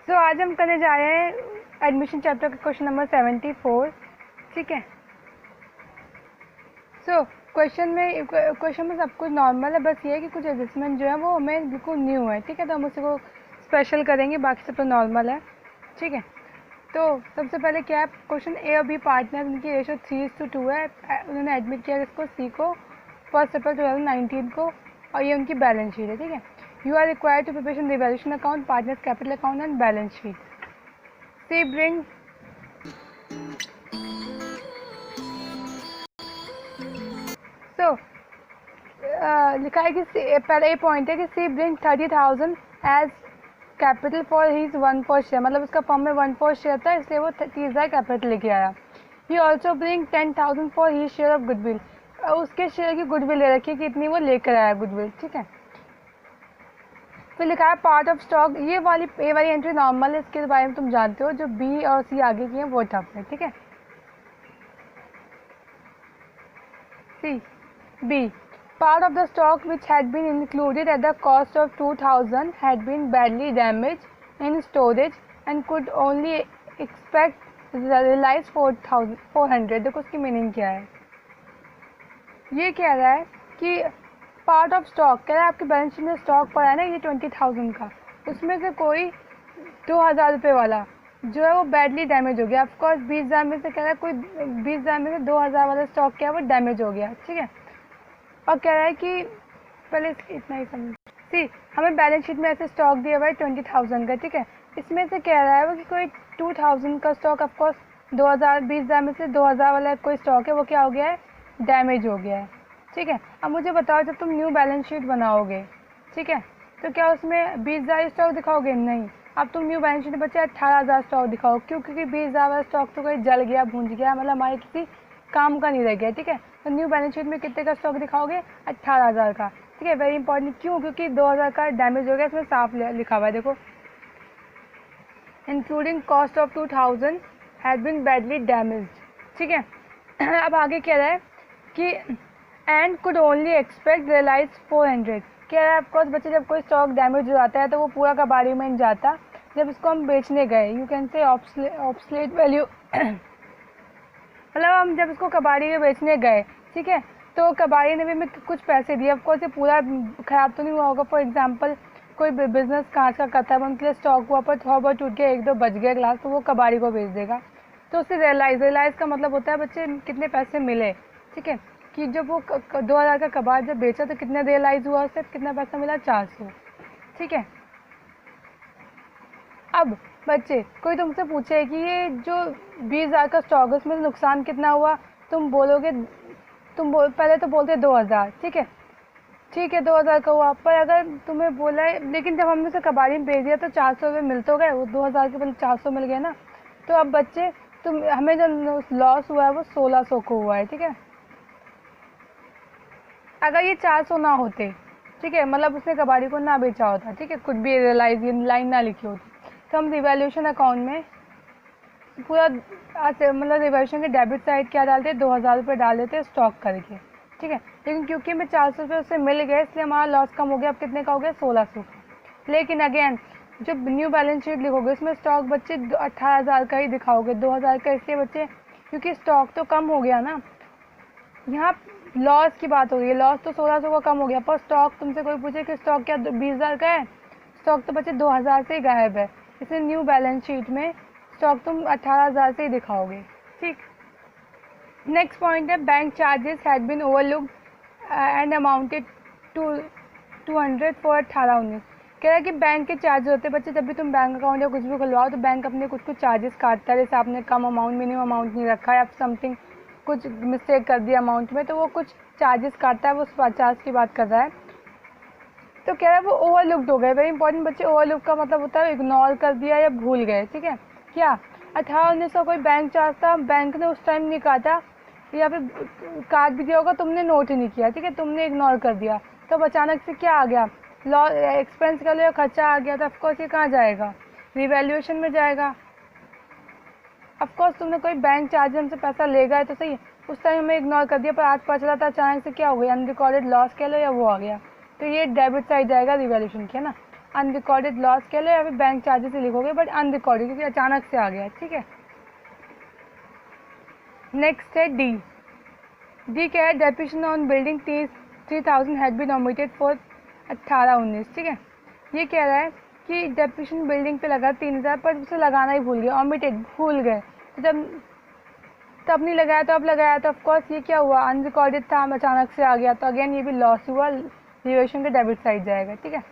तो आज हम करने जा रहे हैं एडमिशन चैप्टर का क्वेश्चन नंबर 74। ठीक है। क्वेश्चन में सब कुछ नॉर्मल है, बस ये है कि कुछ एडजस्टमेंट जो है वो हमें बिल्कुल न्यू है। ठीक है, तो हम उसी को स्पेशल करेंगे, बाकी सब तो नॉर्मल है। ठीक है, तो सबसे पहले क्या है, क्वेश्चन ए और बी पार्टनर, उनकी रेशो 3:2 है। उन्होंने एडमिट किया इसको सी को 1 अप्रैल 2019 को, और ये उनकी बैलेंस शीट है। ठीक है, you are required to preparation revaluation account, partners capital account and balance sheet. C bring लिखा है कि पहला ये पॉइंट है कि C bring 30,000 as capital for his 1/4 share, मतलब उसका फॉर्म में 1/4 शेयर था, इसलिए वो 30,000 कैपिटल लेके आया। He also bring 10,000 for his share of goodwill, उसके शेयर की गुडविल ले रखी है कि इतनी वो लेकर आया गुडविल। ठीक है, फिर लिखा है पार्ट ऑफ स्टॉक, ये वाली एंट्री नॉर्मल है, इसके बारे में तुम जानते हो। जो बी और सी आगे की है वो टफ है। ठीक है, C B part of the stock which had been included at the cost of 2,000 had been badly damaged in storage and could only expect realize 400। देखो उसकी मीनिंग क्या है, ये कह रहा है कि पार्ट ऑफ स्टॉक, कह रहा है आपके बैलेंस शीट में स्टॉक पड़ा है ना ये 20,000 का, उसमें से कोई 2,000 रुपये वाला जो है वो बैडली डैमेज हो गया। ऑफकोर्स 20,000 में से कह रहा है कोई 20,000 में से 2,000 वाला स्टॉक क्या है वो डैमेज हो गया। ठीक है, और कह रहा है कि पहले इतना ही समझ सी, हमें बैलेंस शीट में ऐसे स्टॉक दिया हुआ है 20,000 का। ठीक है, इसमें से कह रहा है वो कि कोई 2,000 का स्टॉक, ऑफकोर्स 20,000 में से 2,000 वाला कोई स्टॉक है वो क्या हो गया है, डैमेज हो गया है। ठीक है, अब मुझे बताओ जब तुम न्यू बैलेंस शीट बनाओगे, ठीक है, तो क्या उसमें 20,000 स्टॉक दिखाओगे? नहीं, अब तुम न्यू बैलेंस शीट में बच्चे 18,000 स्टॉक दिखाओ। क्यों? क्योंकि 20,000 वाला स्टॉक तो कोई जल गया, भूंज गया, मतलब हमारे किसी काम का नहीं रह गया। ठीक है, तो न्यू बैलेंस शीट में कितने का स्टॉक दिखाओगे? 18,000 का। ठीक है, वेरी इंपॉर्टेंट। क्यों? क्योंकि 2,000 का डैमेज हो गया, इसमें साफ लिखा हुआ है, देखो, including cost of 2,000 had been badly damaged. ठीक है, अब आगे कह रहा है कि and could only expect realise 400। कह रहा है ऑफकोर्स बच्चे जब कोई स्टॉक डैमेज हो जाता है तो वो पूरा कबाड़ी में जाता, जब इसको हम बेचने गए, यू कैन से ऑब्सलेट वैल्यू मतलब हम जब इसको कबाड़ी में बेचने गए, ठीक है, तो कबाड़ी ने भी हमें कुछ पैसे दिए। ऑफकोर्स ये पूरा ख़राब तो नहीं हुआ होगा। फॉर एग्जांपल कोई बिजनेस कांच का करता है, उनके लिए स्टॉक हुआ पर थोड़ा बहुत टूट गया, 1-2 बच गया ग्लास, तो वो कबाड़ी को बेच देगा। तो उससे रियलाइज़ का मतलब होता है बच्चे कितने पैसे मिले। ठीक है, कि जब वो 2,000 का कबाड़ जब बेचा तो कितना रियलाइज़ हुआ, उससे कितना पैसा मिला? 400। ठीक है, अब बच्चे कोई तुमसे पूछे कि ये जो 20,000 का स्टॉक है उसमें नुकसान कितना हुआ, तुम बोलोगे, पहले तो बोलते 2,000। ठीक है, 2,000 का हुआ, पर अगर तुम्हें बोला है, लेकिन जब हमने उसे कबाड़ी में बेच दिया तो 400 रुपये मिल तो गए, वो 2,000 के बदले 400 मिल गए ना। तो अब बच्चे हमें जो लॉस हुआ है वो 1,600 को हुआ है। ठीक है, अगर ये 400 ना होते, ठीक है, मतलब उसने कबाड़ी को ना बेचा होता, ठीक है, कुछ भी रियलाइज लाइन ना लिखी होती, तो हम रिवैल्यूएशन अकाउंट में पूरा मतलब रिवैल्यूएशन के डेबिट साइड क्या डालते हैं? 2,000 रुपये डाल देते स्टॉक करके। ठीक है, लेकिन क्योंकि हमें 400 रुपये उससे मिल गए इसलिए हमारा लॉस कम हो गया। अब कितने का हो गया? 1,600 का। लेकिन अगेन जब न्यू बैलेंस शीट लिखोगे उसमें स्टॉक बच्चे 18,000 का ही दिखाओगे, 2,000 का इसलिए बच्चे क्योंकि स्टॉक तो कम हो गया ना। यहाँ लॉस की बात हो रही है, लॉस तो 1,600 का कम हो गया, पर स्टॉक तुमसे कोई पूछे कि स्टॉक क्या 20,000 का है, स्टॉक तो बच्चे 2,000 से ही गायब है, इसलिए न्यू बैलेंस शीट में स्टॉक तुम 18,000 से ही दिखाओगे। ठीक, नेक्स्ट पॉइंट है bank charges had been overlooked and amounted to 200 for 18-19। कह रहा है कि बैंक के चार्ज होते हैं बच्चे, जब भी तुम बैंक अकाउंट या कुछ भी खुलवाओ तो बैंक अपने कुछ चार्जेस काटता है, जैसे आपने कम अमाउंट मिनिमम अमाउंट नहीं रखा है, आप समथिंग कुछ मिस्टेक कर दिया अमाउंट में, तो वो कुछ चार्जेस काटता है, वो उस चार्ज की बात कर रहा है। तो कह रहा है वो ओवरलुक्ड हो गए। वेरी इंपॉर्टेंट बच्चे, ओवरलुक का मतलब होता है इग्नोर कर दिया या भूल गए। ठीक है, क्या 18-19 कोई बैंक चार्ज था, बैंक ने उस टाइम नहीं काटा, या फिर काट भी दिया होगा, तुमने नोट ही नहीं किया, ठीक है, तुमने इग्नोर कर दिया, तो अचानक से क्या आ गया? लॉस, एक्सपेंस का जो खर्चा आ गया, तो ऑफकोर्स ये कहाँ जाएगा? रिवैल्यूएशन में जाएगा। ऑफकोर्स तुमने कोई बैंक चार्ज हमसे पैसा ले गए तो सही, उस टाइम हमें इग्नोर कर दिया, पर आज पता चला था अचानक से क्या हो गया, अनरिकॉर्डेड लॉस कह लो या वो आ गया, तो ये डेबिट साइड जाएगा रिवैल्यूएशन की, है ना। अनरिकॉर्डेड लॉस कह लो या फिर बैंक चार्जेस से लिखोगे, बट अनरिकॉर्डेड क्योंकि अचानक से आ गया, ठीक है। नेक्स्ट है डी। डी क्या है, depreciation on building 3000 had been omitted for 18-19, ठीक है। ये कह रहा है कि डेप्रिसिएशन बिल्डिंग पे लगा 3000 पर उसे लगाना ही भूल गए, ओमिटेड भूल गए, तो जब तब नहीं लगाया तो अब लगाया, तो ऑफकोर्स ये क्या हुआ, अनरिकॉर्डेड था, अचानक से आ गया, तो अगेन ये भी लॉस हुआ, रिवर्शन के डेबिट साइड जाएगा, ठीक है।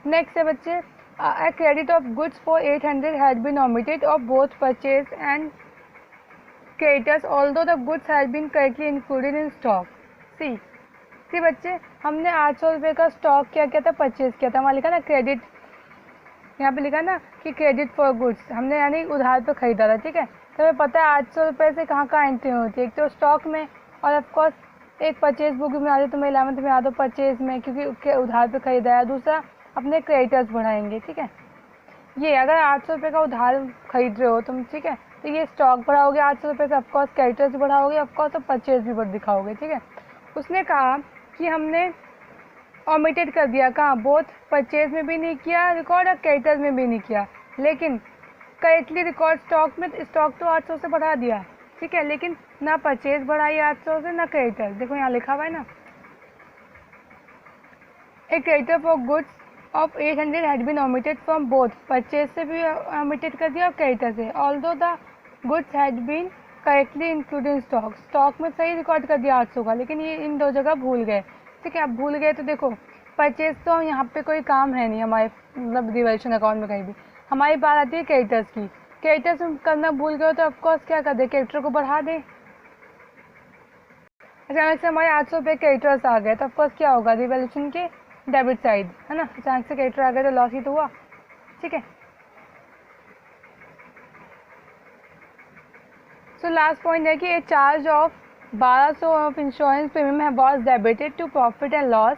नेक्स्ट है बच्चे, a credit of goods for 800 had been omitted of both purchase and creditors although the goods had been correctly included in stock. सी बच्चे, हमने 800 रुपये का स्टॉक क्या किया था, परचेज किया था, वहाँ लिखा ना क्रेडिट, यहाँ पे लिखा ना कि क्रेडिट फॉर गुड्स, हमने यानी उधार पे खरीदा था, ठीक है। तो हमें पता है 800 रुपये से कहाँ कहाँ एंट्री होती है, एक तो स्टॉक में और ऑफकोर्स एक परचेज बुक भी बना दी, तुम्हें 11th में याद हो, परचेज में क्योंकि उधार पे खरीदा है, दूसरा अपने क्रेडिटर्स बढ़ाएंगे, ठीक है। ये अगर 800 रुपये का उधार खरीद रहे हो तुम, ठीक है, तो ये स्टॉक बढ़ाओगे 800 रुपये से, ऑफकोर्स क्रेडिटर्स बढ़ाओगे, ऑफकोर्स तो परचेज भी बढ़ दिखाओगे, ठीक है। उसने कहा कि हमने ओमिटेड कर दिया, कहाँ, बोथ परचेज में भी नहीं किया रिकॉर्ड और क्रेडिटर्स में भी नहीं किया, लेकिन करेक्टली रिकॉर्ड स्टॉक में, स्टॉक तो 800 से बढ़ा दिया, ठीक है, लेकिन ना परचेज बढ़ाई 800 से ना क्रेडिटर, देखो यहाँ लिखा हुआ है ना, एक creditor for goods of 800 had been omitted from both, purchase से भी ओमिटेड कर दिया और क्रेडिटर से, although the goods had been correctly included in stock, stock में सही रिकॉर्ड कर दिया 800 का, लेकिन ये इन दो जगह भूल गए, ठीक है। अब भूल गए तो देखो परचेज तो यहाँ पे कोई काम है नहीं हमारे, मतलब रिवॉल्यूशन अकाउंट में कहीं भी, हमारी बात आती है क्रेडिटर्स की, क्रेडिटर्स करना भूल गए तो ऑफकोर्स क्या कर दे, क्रेडिटर को बढ़ा दे, अचानक से हमारे 800 रुपये क्रेडिटर्स आ गए तो ऑफकोर्स क्या होगा, रिवॉल्यूशन के डेबिट साइड, है ना, अचानक से क्रेडिटर आ गए तो लॉस ही तो हुआ, ठीक है। सो लास्ट पॉइंट है कि a charge of 1200 of insurance premium है was debited to profit and loss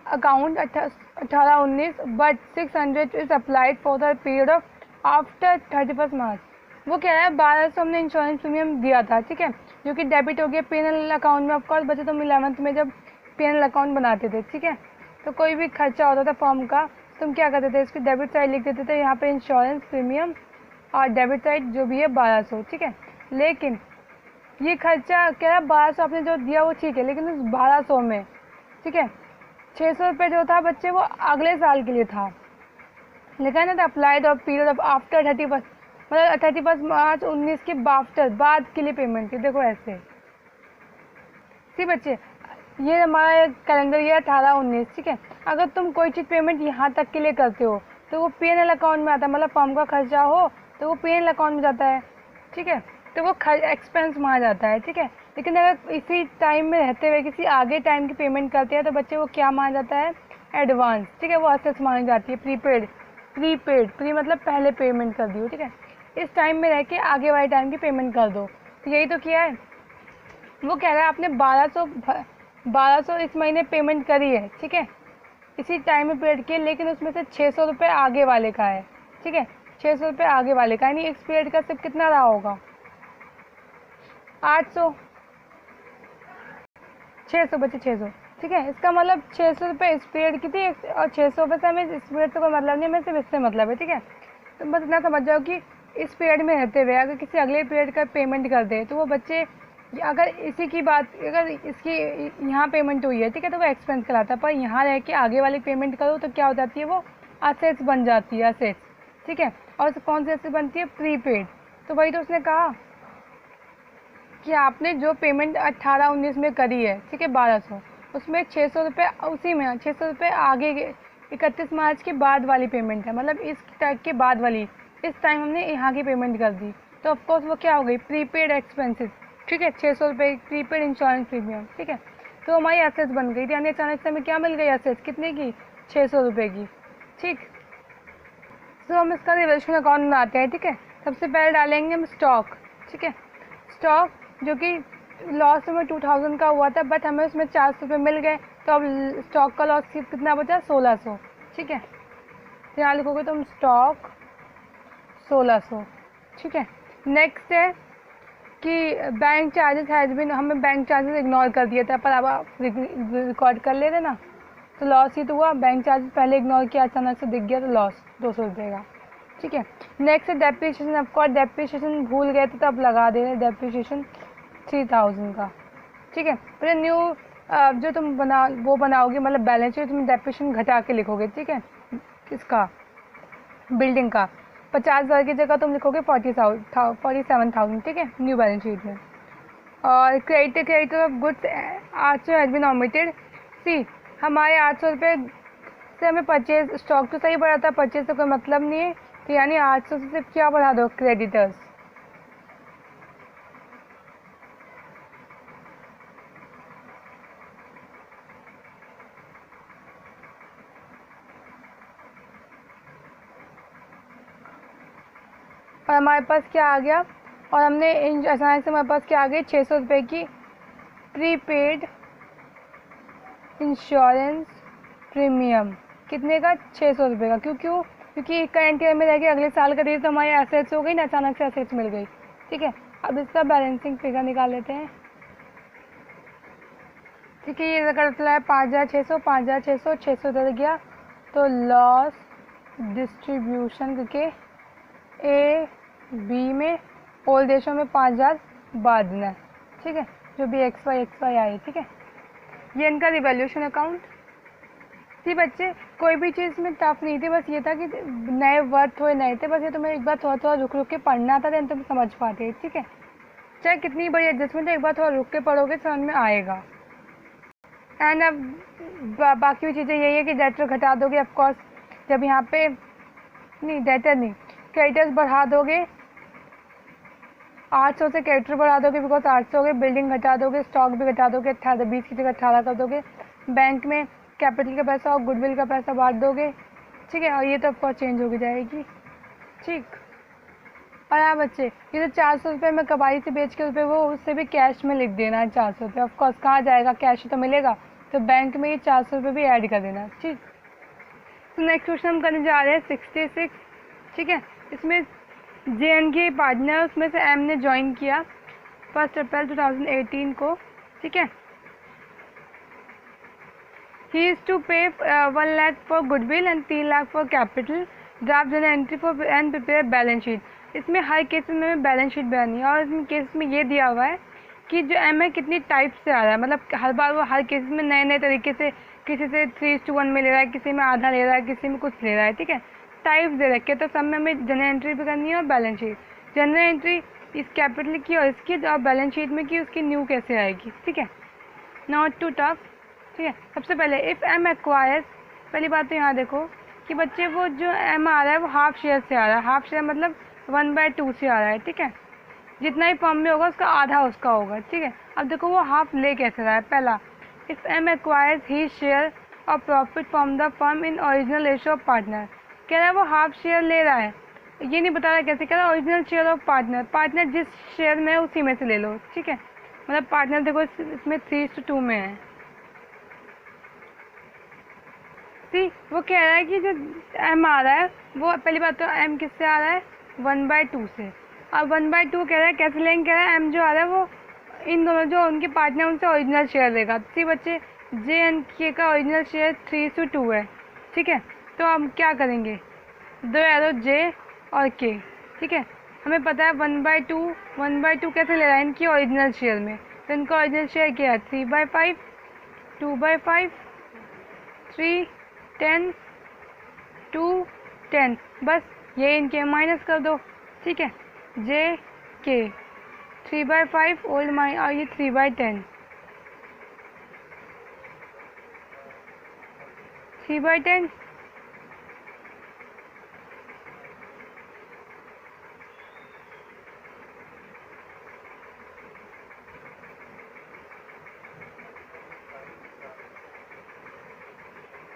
account 18-19 but 600 is applied for the period of after 31 March. वो कह रहा है 1200 हमने इंश्योरेंस प्रीमियम दिया था, ठीक है, जो कि डेबिट हो गया पीएनएल अकाउंट में, ऑफकोर्स बच्चे तुम 11th में जब पीएनएल अकाउंट बनाते थे, ठीक है, तो कोई भी खर्चा होता था फॉर्म का, तुम क्या करते थे, इसकी डेबिट साइड लिख देते थे, यहाँ पे इंश्योरेंस प्रीमियम और डेबिट साइड जो भी है 1200, ठीक है। लेकिन ये खर्चा कह रहा है 1200 आपने जो दिया वो ठीक है, लेकिन उस 1200 में, ठीक है, 600 रुपये जो था बच्चे वो अगले साल के लिए था, लिखा है ना, applied of period of after 31, मतलब 31 मार्च 19 के बाद के लिए पेमेंट की, देखो ऐसे। सी बच्चे, ये हमारा कैलेंडर ईयर 18-19, ठीक है, अगर तुम कोई चीज़ पेमेंट यहाँ तक के लिए करते हो तो वो पीएनएल अकाउंट में आता है, मतलब फॉर्म का खर्चा हो तो वो पीएनएल अकाउंट में जाता है, ठीक है, तो वो एक्सपेंस वहाँ जाता है, ठीक है। लेकिन अगर इसी टाइम में रहते हुए किसी आगे टाइम की पेमेंट करते हैं तो बच्चे वो क्या माना जाता है, एडवांस, ठीक है, वो असेट्स मानी जाती है, प्रीपेड प्री मतलब पहले पेमेंट कर दी हो, ठीक है, इस टाइम में रह के आगे वाले टाइम की पेमेंट कर दो, तो यही तो किया है। वो कह रहा है आपने 1200 इस महीने पेमेंट करी है, ठीक है, इसी टाइम में पीरियड के, लेकिन उसमें से 600 रुपये आगे वाले का है, ठीक है, 600 रुपये आगे वाले का, यानी इस पीरियड का सिर्फ कितना रहा होगा, 800, 600 बचे 600, ठीक है, इसका मतलब 600 रुपये इस पीरियड की थी और 600 रुपये से हमें इस पीरियड से कोई मतलब नहीं, हमें सिर्फ इससे मतलब है, ठीक है। तो बस इतना समझ जाओ कि इस पीरियड में रहते हुए अगर किसी अगले पीरियड का पेमेंट कर दे तो वो बच्चे, अगर इसी की बात, अगर इसकी यहाँ पेमेंट हुई है, ठीक है, तो वो एक्सपेंस कहलाता है, पर यहाँ रह के आगे वाली पेमेंट करो तो क्या हो जाती है, वो असेट्स बन जाती है, असेट्स, ठीक है। और कौन सी असेट्स बनती है, प्रीपेड। तो वही तो उसने कहा कि आपने जो पेमेंट 18-19 में करी है, ठीक है, 1200, उसमें 600 रुपये उसी में, 600 रुपये आगे 31 मार्च के बाद वाली पेमेंट है, मतलब इस टाइप के बाद वाली, इस टाइम हमने यहाँ की पेमेंट कर दी, तो ऑफकोर्स वो क्या हो गई, प्रीपेड एक्सपेंसेस, ठीक है, 600 रुपये प्रीपेड इंश्योरेंस प्रीमियम, ठीक है, तो हमारी असेट्स बन गई थी, यानी अचानक से हमें क्या मिल गई, असेट्स कितने की, 600 रुपये की, ठीक। तो हम इसका रिवॉल्यूशन अकाउंट बनाते हैं, ठीक है। सबसे पहले डालेंगे हम स्टॉक, ठीक है, स्टॉक जो कि लॉस में 2000 का हुआ था, बट हमें उसमें 400 रुपये मिल गए, तो अब स्टॉक का लॉस कितना बचा, 1600, ठीक है, तो यहाँ लिखोगे तुम स्टॉक 1600, ठीक है। नेक्स्ट है कि बैंक चार्जेस हैज़ बीन, हमें बैंक चार्जेस इग्नोर कर दिया था, पर अब आप रिकॉर्ड कर लेते ना, तो लॉस ही तो हुआ, बैंक चार्जेस पहले इग्नोर किया, अचानक से दिख गया तो लॉस 200 रुपये का, ठीक है। नेक्स्ट है डेप्रिसिएशन। ऑफकोर्स डेप्रिसिएशन भूल गए थे तो अब लगा दे रहे हैं डेप्रिसिएशन 3000 का, ठीक है। फिर न्यू जो तुम बनाओगे मतलब बैलेंस शीट, तुम डेप्रिसिएशन घटा के लिखोगे, ठीक है। इसका बिल्डिंग का 50,000 की जगह तुम लिखोगे 47,000, ठीक है, न्यू बैलेंस शीट में। और creditor of goods 800 has been omitted. सी हमारे 800 रुपये से हमें परचेज, स्टॉक तो सही बढ़ा था, परचेज तो कोई मतलब नहीं है, तो यानी 800 से सिर्फ क्या बढ़ा दो, क्रेडिटर्स। और हमारे पास क्या आ गया, और हमने अचानक से हमारे पास क्या आ गई, 600 रुपये की प्रीपेड इंश्योरेंस प्रीमियम। कितने का, 600 रुपये का। क्योंकि करंट ईयर में रह गए, अगले साल का दे तो हमारी एसेट्स हो गई ना, अचानक से एसेट्स मिल गई, ठीक है। अब इसका बैलेंसिंग फिगर निकाल लेते हैं, ठीक है। ये करता है 5,600, 5,600, 600 इधर गया तो लॉस डिस्ट्रीब्यूशन करके ए बी में होल देशों में 5,000 बाद देना है, ठीक है, जो भी एक्स वाई आए, ठीक है। ये इनका रिवैल्यूएशन अकाउंट थी बच्चे, कोई भी चीज़ में टफ नहीं थी, बस ये था कि नए वर्ड थोड़े नए थे, बस ये तुम्हें एक बार थोड़ा रुक के पढ़ना था, देन तुम समझ पाते, ठीक है। चाहे कितनी बड़ी एडजस्टमेंट है, एक बार थोड़ा रुक के पढ़ोगे समझ में आएगा। एंड अब बाकी चीज़ें यही है कि डेटर घटा दोगे, ऑफकोर्स जब यहाँ पे नहीं, डेटर नहीं, क्रेडिटर्स बढ़ा दोगे, 800 से क्रेडिटर बढ़ा दोगे बिकॉज 800 हो गए, बिल्डिंग घटा दोगे, स्टॉक भी घटा दोगे, 20 की जगह 18 कर दोगे, बैंक में कैपिटल का पैसा और गुडविल का पैसा बांट दोगे, ठीक है। और ये तो ऑफकोर्स चेंज हो जाएगी, ठीक। और हाँ बच्चे, ये जो 400 रुपये में कबाड़ी से बेच के रुपये, वो उससे भी कैश में लिख देना है 400 रुपये। ऑफकोर्स कहाँ जाएगा, कैश ही तो मिलेगा, तो बैंक में ये 400 रुपये भी ऐड कर देना, ठीक। तो नेक्स्ट क्वेश्चन हम करने जा रहे हैं 66, ठीक है। इसमें JNK पार्टनर, उसमें से M ने ज्वाइन किया 1 अप्रैल 2018 को, ठीक है। He is to pay 1 lakh for goodwill and 3 lakh for capital. Draft journal entry for and prepare balance sheet. इसमें हर केस में हमें बैलेंस शीट बनानी है, और इसमें केस में ये दिया हुआ है कि जो M है कितनी टाइप से आ रहा है, मतलब हर बार वो हर केस में नए नए तरीके से, किसी से 3:1 में ले रहा है, किसी में आधा ले रहा है, किसी में कुछ ले रहा है, ठीक है। टाइप दे रखे, तो सब में हमें जनरल एंट्री भी करनी है और बैलेंस शीट। जनरल एंट्री इस कैपिटल की और इसकी, और बैलेंस शीट में की उसकी न्यू कैसे आएगी, ठीक है। नॉट टू टफ, ठीक है। सबसे पहले इफ़ M एक्वायर्स, पहली बात तो यहाँ देखो कि बच्चे वो जो M आ रहा है वो हाफ शेयर से आ रहा है, हाफ शेयर मतलब 1/2 से आ रहा है, ठीक है। जितना ही फर्म में होगा उसका आधा उसका होगा, ठीक है। अब देखो वो हाफ ले कैसे रहा है, पहला if M acquires he share और profit from the firm in original ratio of partner, कह रहा है वो हाफ शेयर ले रहा है, ये नहीं बता रहा कैसे, कह रहा है ओरिजिनल शेयर ऑफ पार्टनर जिस शेयर में है उसी में से ले लो, ठीक है। मतलब पार्टनर देखो इसमें 3:2 में है, वो कह रहा है कि जो M आ रहा है वो, पहली बात तो M किससे आ रहा है, 1/2 से। अब 1/2 कह रहा है कैसे लेंगे, कह रहा है M जो आ रहा है वो इन दोनों जो उनके पार्टनर उनसे ओरिजिनल शेयर लेगा। सी बच्चे, JNK का ओरिजिनल शेयर 3:2 है, ठीक है। तो हम क्या करेंगे, 2 एरो J और K, ठीक है। हमें पता है 1/2 कैसे ले रहा है इनकी ओरिजिनल शेयर में, तो इनका ओरिजिनल शेयर क्या है, 3/5, 2/5, 3, 10, 2, 10, बस ये इनके माइनस कर दो, ठीक है। JK 3/5 ओल्ड माइन, और ये 3/10, 3/10,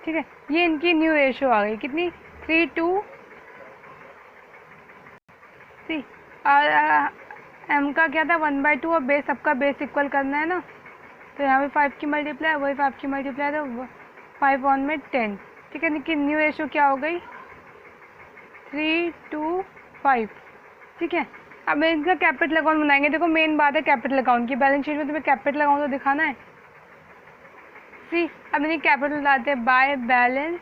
ठीक है। ये इनकी न्यू रेशियो आ गई कितनी, 3:2। सी M का क्या था, 1/2, और बेस सबका बेस इक्वल करना है ना, तो यहाँ पे 5 की मल्टीप्लाई, वही 5 की मल्टीप्लाई, तो 5/10, ठीक है। इनकी न्यू रेशियो क्या हो गई, 3:5, ठीक है। अब इनका कैपिटल अकाउंट बनाएंगे, देखो मेन बात है कैपिटल अकाउंट की, बैलेंस शीट में तुम्हें कैपिटल अकाउंट तो दिखाना है। सी अब इन्हें कैपिटल लाते हैं बाय बैलेंस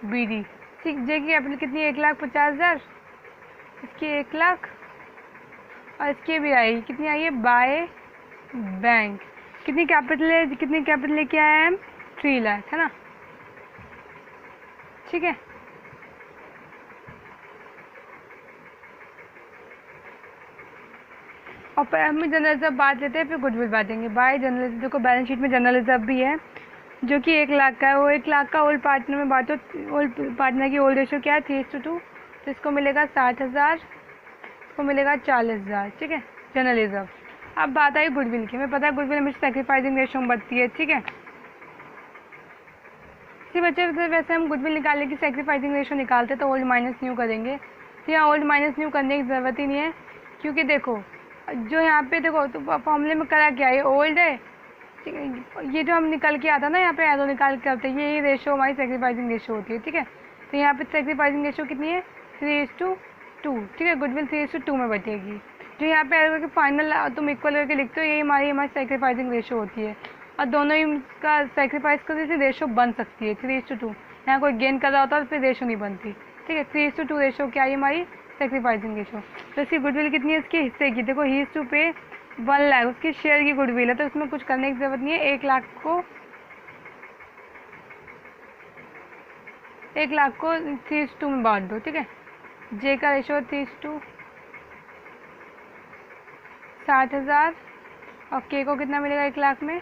BD। ठीक, जे की कैपिटल कितनी है 1,50,000, इसकी 1 लाख और इसकी भी आई कितनी आई है बाय बैंक। कितनी कैपिटल है, कितनी कैपिटल लेके आया है हम 3 लाख, है ना। ठीक है, और फिर हम जनरल रिजर्व बात लेते हैं, फिर गुडविल बांटेंगे। बाय जनरल रिजर्व, देखो बैलेंस शीट में जनरल रिजर्व भी है जो कि 1 लाख का है, वो 1 लाख का ओल्ड पार्टनर में बांटो। ओल्ड पार्टनर की ओल्ड रेशो क्या है 3:2, तो इसको मिलेगा 60,000, इसको मिलेगा 40,000। ठीक है, जनरल रिजर्व। अब बात आई गुडविल की। हमें पता है गुडविल हमेशा सेक्रीफाइसिंग रेशो में बढ़ती है। ठीक है, इसी बच्चे वैसे हम गुडविल निकालने की सेक्रीफाइसिंग रेशो निकालते तो ओल्ड माइनस न्यू करेंगे। तो यहाँ ओल्ड माइनस न्यू करने की ज़रूरत ही नहीं है, क्योंकि देखो जो यहाँ पे देखो तो फॉर्मूले में करा क्या है, ये ओल्ड है, ये जो हम निकल के आता ना यहाँ पे एरो निकाल के आते हैं, ये रेशो हमारी सेक्रीफाइसिंग रेशो होती है। ठीक है, तो यहाँ पे सेक्रीफाइसिंग रेशो कितनी है 3:2। ठीक है, गुडविल 3:2 में बटेगी। जो यहाँ पे एरो के फाइनल तुम इक्वल करके लिखते हो, ये हमारी सेक्रीफाइसिंग रेशो होती है, और दोनों ही का सेक्रीफाइस करने से रेशो बन सकती है 3:2। यहाँ कोई गेन कर रहा होता है तो फिर रेशो नहीं बनती। ठीक है, 3:2 रेशो क्या है हमारी सेक्रीफाइसिंग रेशो। तो इसकी गुडविल कितनी है इसके हिस्से की, देखो ही टू पे 1 लाख उसकी शेयर की गुडविल है, तो इसमें कुछ करने की जरूरत नहीं है। 1 लाख को 3:2 में बांट दो। ठीक है, जे का रेशो 3:2, 60,000, और के को कितना मिलेगा 1 लाख में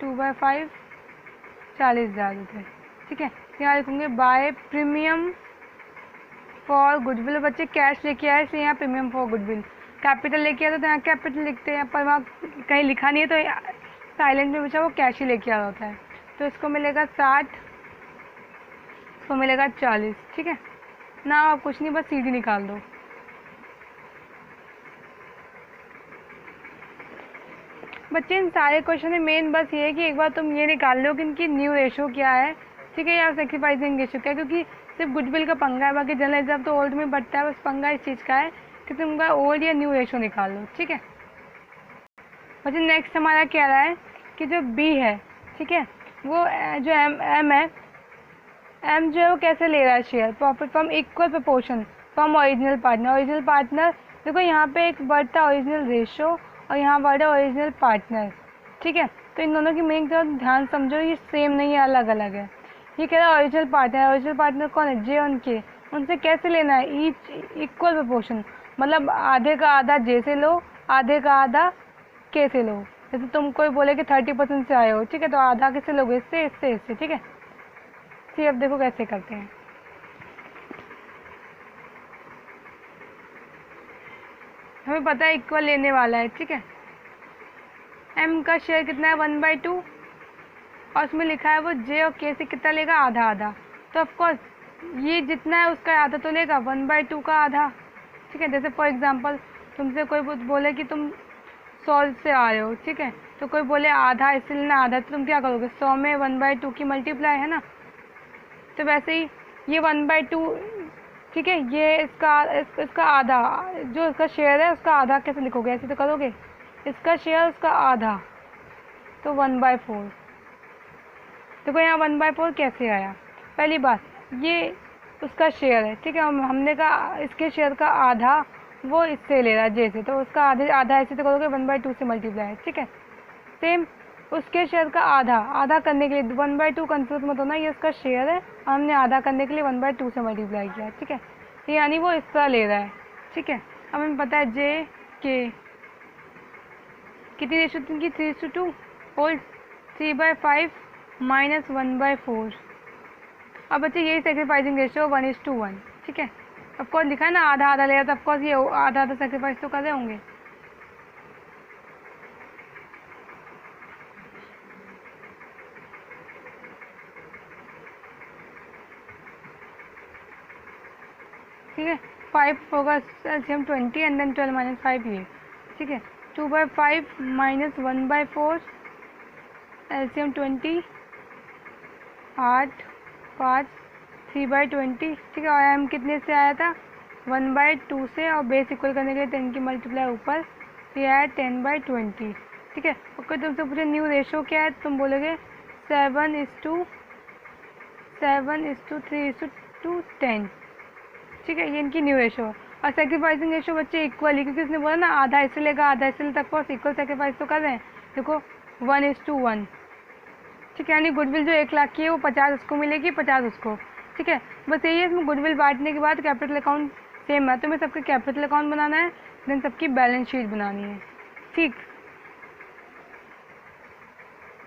2/5, 40,000 रुपये। ठीक है, यहाँ लिखूँगे बाय प्रीमियम फॉर गुडविल। बच्चे कैश लेके आए इसलिए यहाँ प्रीमियम फॉर गुडविल, कैपिटल लेके आए तो यहाँ कैपिटल लिखते हैं, पर वहाँ कहीं लिखा नहीं है तो साइलेंट में बचा वो कैश ही लेके आ होता है। तो इसको मिलेगा 60, इसको मिलेगा 40। ठीक है ना, आप कुछ नहीं बस सीधी निकाल दो। बच्चे इन सारे क्वेश्चन में मेन बस ये है कि एक बार तुम ये निकाल लो कि इनकी न्यू रेशो क्या है। ठीक है, या सेक्रीफाइसिंग रेशो क्या है, क्योंकि सिर्फ गुडविल का पंगा है, बाकी जनरल रिजर्व तो ओल्ड में बढ़ता है। बस पंगा इस चीज़ का है कि तुम ओल्ड या न्यू रेशो निकाल लो। ठीक है, बच्चे नेक्स्ट हमारा क्या रहा है कि जो बी है, ठीक है, वो जो एम है, एम जो है वो कैसे ले रहा है share, profit from equal proportion from original partner. Original partner देखो यहाँ पे एक वर्ड था ओरिजिनल रेशो और यहाँ वर्ड है ओरिजिनल पार्टनर। ठीक है, तो इन दोनों की मीनिंग तो ध्यान समझो, ये सेम नहीं है, अलग अलग है। ये कह रहा है ओरिजिनल पार्टनर, ओरिजिनल पार्टनर कौन है जे और के, उनसे कैसे लेना है ईच इक्वल प्रपोर्शन, मतलब आधे का आधा जे से लो, आधे का आधा के से लो। जैसे तुम कोई बोले कि 30% से आए हो, ठीक है, तो आधा किससे लोगे, इससे इससे इससे। ठीक है, फिर अब देखो कैसे करते हैं। हमें पता है इक्वल लेने वाला है। ठीक है, एम का शेयर कितना है 1/2 और उसमें लिखा है वो जे और के से कितना लेगा आधा आधा, तो ऑफकोर्स ये जितना है उसका आधा तो लेगा 1/2 का आधा। ठीक है, जैसे फॉर एग्जांपल तुमसे कोई बोले कि तुम 100 से आ रहे हो, ठीक है, तो कोई बोले आधा इससे लेना आधा, तो तुम क्या करोगे 100 में 1/2 की मल्टीप्लाई है ना, तो वैसे ही ये 1/2। ठीक है, ये इसका आधा जो इसका शेयर है उसका आधा कैसे लिखोगे, ऐसे तो करोगे, इसका शेयर उसका आधा, तो 1/4। देखो यहाँ 1/4 कैसे आया, पहली बात ये उसका शेयर है। ठीक है, हमने कहा इसके शेयर का आधा वो इससे ले रहा है जैसे, तो उसका आधा ऐसे तो करोगे 1/2 से मल्टीप्लाई। ठीक है, सेम उसके शेयर का आधा, आधा करने के लिए 1/2 कंफ्यूज मत होना, ये उसका शेयर है और हमने आधा करने के लिए 1/2 से मल्टीप्लाई किया। ठीक है, तो यानी वो इसका ले रहा है। ठीक है, अब हमें पता है जे के कितनी रेशो थी इनकी 3:2, ओल्ड 3/5 माइनस 1/4। अब बच्चे यही सेक्रीफाइसिंग रेशो 1:1। ठीक है, ऑफकोर्स लिखा है ना आधा आधा ले रहा था, ऑफकोर्स ये आधा आधा सेक्रीफाइस तो कर रहे होंगे। ठीक है, 5 होगा एलसीएम 20 एंड देन 12 माइनस 5 ये। ठीक है, 2/5 माइनस 1/4 एलसीएम 20, 8, 5, 3/20। ठीक है, और एम कितने से आया था 1/2 से, और बेस इक्वल करने के लिए 10 की मल्टीप्लाई ऊपर, तो यह है 10/20। ठीक है, और कोई तुमसे पूछे न्यू रेशो क्या है, तुम बोलोगे 7:3:10, ठीक है, ये इनकी न्यू रेशो है। और सेक्रीफाइसिंग रेशो बच्चे इक्वल ही, क्योंकि उसने बोला ना आधा इससे लेगा आधा इससे तक को इक्वल सेक्रीफाइस तो कर रहे हैं। देखो 1:1, ठीक है, यानी गुडविल जो 1 लाख की है वो 50 उसको मिलेगी, 50 उसको, ठीक है। बस यही है, इसमें गुडविल बांटने के बाद कैपिटल अकाउंट सेम है, तो हमें सबके कैपिटल अकाउंट बनाना है, देन सबकी बैलेंस शीट बनानी है, ठीक।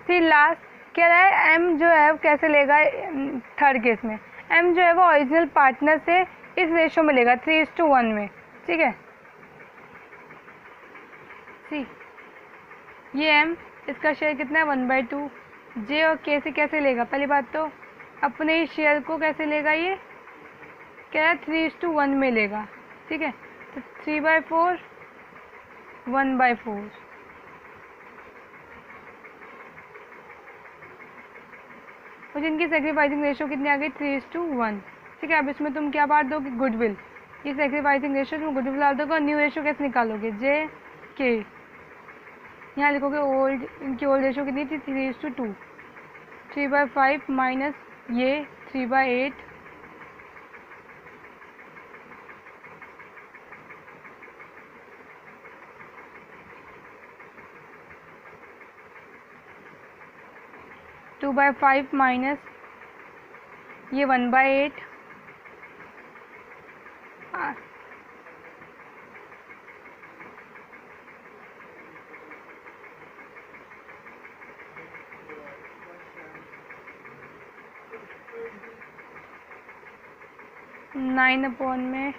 फिर लास्ट कह रहा है एम जो है वो कैसे लेगा थर्ड केस में। एम जो है वो ओरिजिनल पार्टनर से इस रेशो में लेगा 3:1 में, ठीक है। सी ये एम, इसका शेयर कितना है 1/2। जे और के से कैसे लेगा, पहली बात तो अपने ही शेयर को कैसे लेगा, ये क्या है 3:1 में लेगा, ठीक है। तो 3/4 1/4, और जिनकी सेक्रीफाइसिंग रेशो कितनी आ गई 3:1, ठीक है। अब इसमें तुम क्या बांट दोगे, गुडविल, ये सेक्रीफाइसिंग रेशो में गुडविल डाल दोगे और न्यू रेशो कैसे निकालोगे, जे के, यहाँ लिखोगे ओल्ड, इनकी ओल्ड रेशो कितनी थी 3:2, 3/5 माइनस ये 3/8, टू बाई 5 माइनस ये 1/8, नाइन अपॉन में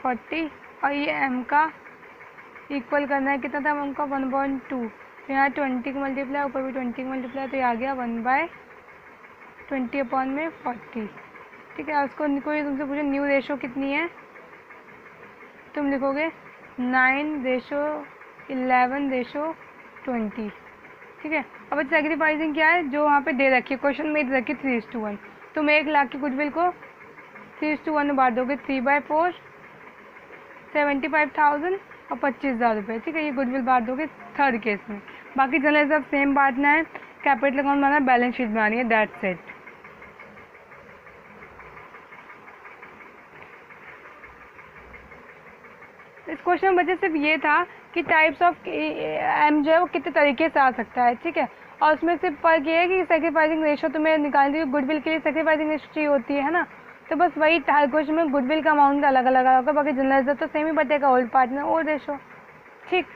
40, और ये m का इक्वल करना है, कितना था m का 1/2, तो यहाँ 20 का मल्टीप्लाई, ऊपर भी 20 का मल्टीप्लाई, तो ये आ गया 1/20 अपॉन में 40, ठीक है। उसको कोई तुमसे पूछे न्यू रेशो कितनी है, तुम लिखोगे 9:11:20, ठीक है। अब सेक्रीफाइसिंग क्या है, जो वहाँ पे दे रखी है क्वेश्चन में दे रखी है 3:1, तुम 1 लाख की गुडविल को 3:1 में बांट दोगे, 3/4 75,000 और 25,000 रुपये, ठीक है। ये गुडविल बांट दोगे थर्ड केस में। बाकी जनरल सब सेम बांटना है, कैपिटल अकाउंट बनाना है, बैलेंस शीट बनानी है, दैट्स इट। इस क्वेश्चन में बच्चे सिर्फ ये था कि टाइप्स ऑफ एम जो है वो कितने तरीके से आ सकता है, ठीक है। और उसमें सिर्फ फर्क ये है कि सेक्रीफाइसिंग रेशो तुम्हें निकालनी है, गुडविल के लिए सेक्रीफाइसिंग रेशो चाहिए होती है ना, तो बस वही हर क्वेश्चन में गुडविल का अमाउंट अलग अलग होगा, बाकी जनरल तो सेम ही बचेगा, ओल्ड पार्टनर ओल्ड रेशो, ठीक।